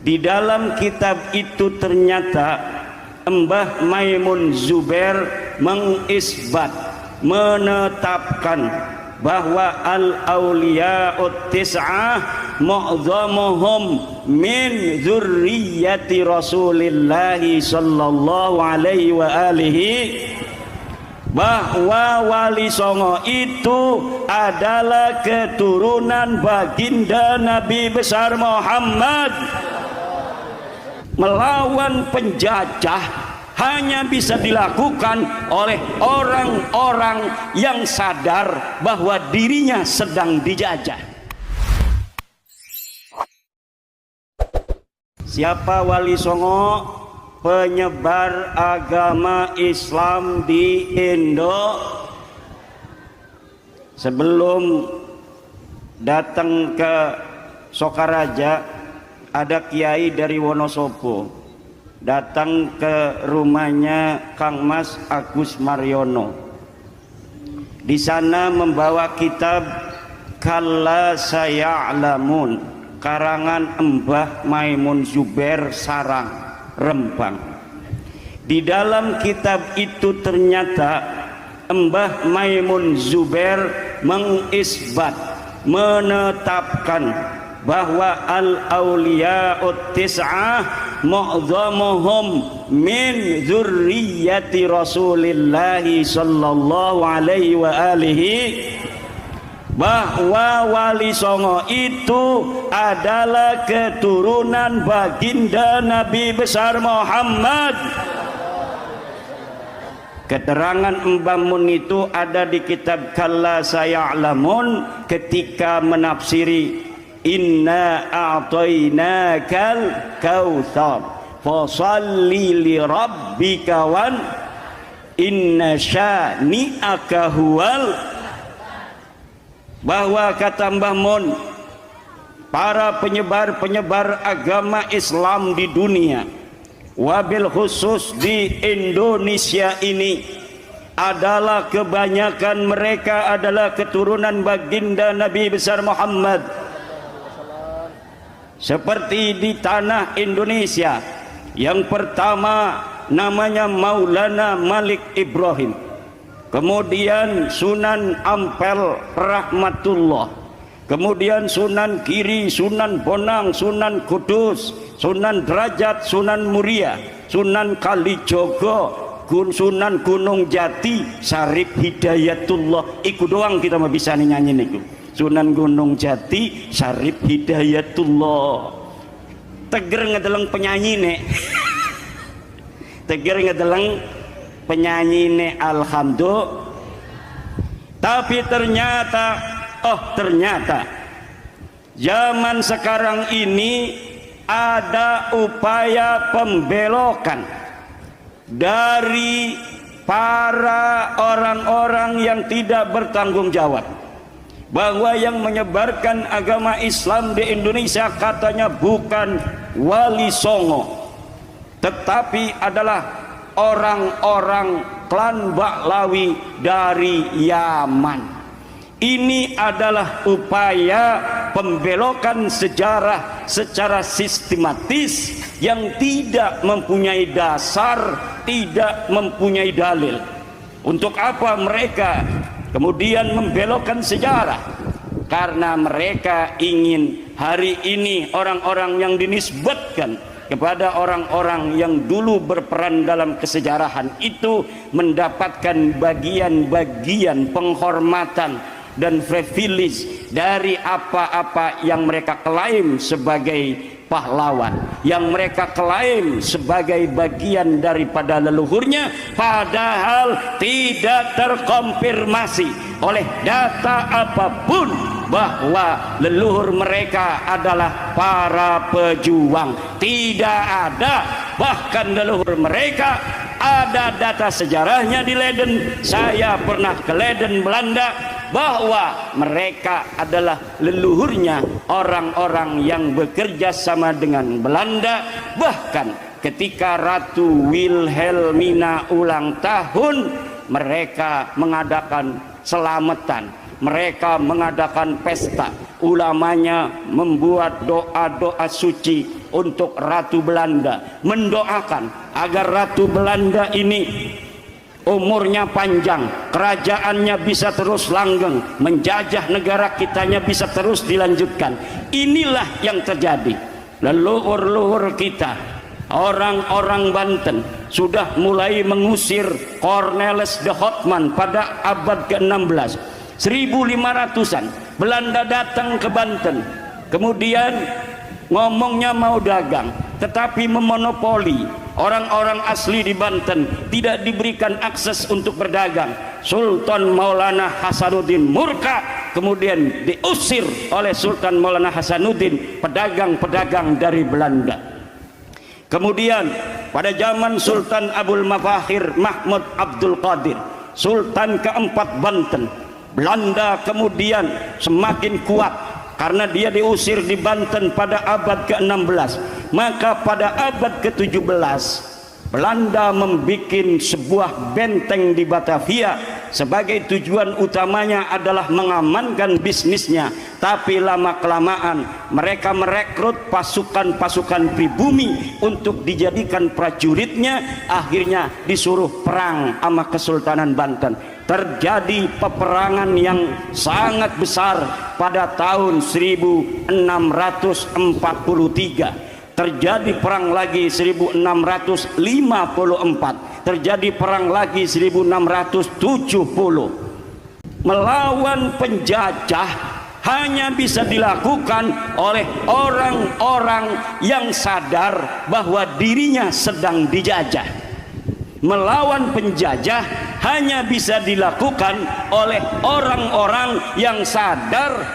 Di dalam kitab itu ternyata Mbah Maimun Zubair mengisbat, menetapkan bahwa al-awliya'ut tis'ah mu'dhamuhum min dzurriyyati Rasulillah sallallahu alaihi wa alihi, bahwa wali songo itu adalah keturunan baginda Nabi besar Muhammad. Melawan penjajah hanya bisa dilakukan oleh orang-orang yang sadar bahwa dirinya sedang dijajah. Siapa Wali Songo? Penyebar agama Islam di Indo. Sebelum datang ke Sokaraja, ada kiai dari Wonosobo datang ke rumahnya Kang Mas Agus Mariono. Di sana membawa kitab Kalla Saya'lamun karangan Mbah Maimun Zubair Sarang, Rembang. Di dalam kitab itu ternyata Mbah Maimun Zubair mengisbat, menetapkan bahwa al-awliya'ut tis'ah mu'dhamuhum min dzurriyyati Rasulillah sallallahu alaihi wa alihi, bahwa Wali Songo itu adalah keturunan baginda Nabi besar Muhammad. Keterangan Mbah Mun itu ada di kitab Kalla Saya'lamun ketika menafsiri Inna a'tainakal kautsar fasholli li rabbika wan inna syani'aka huwal, bahwa kata Mbah Mun, para penyebar agama Islam di dunia, wabil khusus di Indonesia ini, adalah kebanyakan mereka adalah keturunan baginda Nabi besar Muhammad. Seperti di tanah Indonesia, yang pertama namanya Maulana Malik Ibrahim, kemudian Sunan Ampel Rahmatullah, kemudian Sunan Giri, Sunan Bonang, Sunan Kudus, Sunan Derajat, Sunan Muria, Sunan Kalijogo, Sunan Gunung Jati, Syarif Hidayatullah. Iku doang kita mah bisa nyanyi niku. Sunan Gunung Jati, Syarif Hidayatullah. Teger ngedeleng penyanyi nek. Teger ngedeleng penyanyi nek, alhamdulillah. Tapi ternyata zaman sekarang ini ada upaya pembelokan dari para orang-orang yang tidak bertanggung jawab, bahwa yang menyebarkan agama Islam di Indonesia katanya bukan Wali Songo, tetapi adalah orang-orang klan Baklawi dari Yaman. Ini adalah upaya pembelokan sejarah secara sistematis yang tidak mempunyai dasar, tidak mempunyai dalil. Untuk apa mereka kemudian membelokkan sejarah? Karena mereka ingin hari ini orang-orang yang dinisbatkan kepada orang-orang yang dulu berperan dalam kesejarahan itu mendapatkan bagian-bagian penghormatan dan privilege dari apa-apa yang mereka klaim sebagai pahlawan, yang mereka klaim sebagai bagian daripada leluhurnya, padahal tidak terkonfirmasi oleh data apapun bahwa leluhur mereka adalah para pejuang. Tidak ada, bahkan leluhur mereka ada data sejarahnya di Leiden. Saya pernah ke Leiden, Belanda, bahwa mereka adalah leluhurnya orang-orang yang bekerja sama dengan Belanda. Bahkan ketika Ratu Wilhelmina ulang tahun, mereka mengadakan selamatan, mereka mengadakan pesta, ulamanya membuat doa-doa suci untuk Ratu Belanda, mendoakan agar Ratu Belanda ini umurnya panjang, kerajaannya bisa terus langgeng, menjajah negara kitanya bisa terus dilanjutkan. Inilah yang terjadi. Leluhur-leluhur kita, orang-orang Banten sudah mulai mengusir Cornelis de Houtman pada abad ke-16. 1500-an Belanda datang ke Banten, kemudian ngomongnya mau dagang, tetapi memonopoli. Orang-orang asli di Banten tidak diberikan akses untuk berdagang. Sultan Maulana Hasanuddin murka, kemudian diusir oleh Sultan Maulana Hasanuddin pedagang-pedagang dari Belanda. Kemudian pada zaman Sultan Abul Mafahir Mahmud Abdul Qadir, Sultan keempat Banten, Belanda kemudian semakin kuat karena dia diusir di Banten pada abad ke-16. Maka pada abad ke-17 Belanda membuat sebuah benteng di Batavia, sebagai tujuan utamanya adalah mengamankan bisnisnya. Tapi lama-kelamaan mereka merekrut pasukan-pasukan pribumi untuk dijadikan prajuritnya. Akhirnya disuruh perang sama Kesultanan Banten. Terjadi peperangan yang sangat besar pada tahun 1643. Terjadi perang lagi 1654, terjadi perang lagi 1670. Melawan penjajah hanya bisa dilakukan oleh orang-orang yang sadar bahwa dirinya sedang dijajah. Melawan penjajah hanya bisa dilakukan oleh orang-orang yang sadar